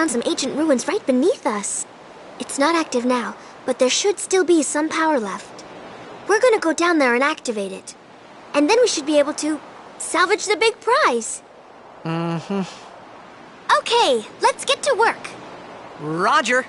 Speaker 9: found some ancient ruins right beneath us. It's not active now, but there should still be some power left. We're gonna go down there and activate it. And then we should be able to salvage the big prize.
Speaker 12: Mm-hmm.
Speaker 9: Okay, let's get to work.
Speaker 12: Roger.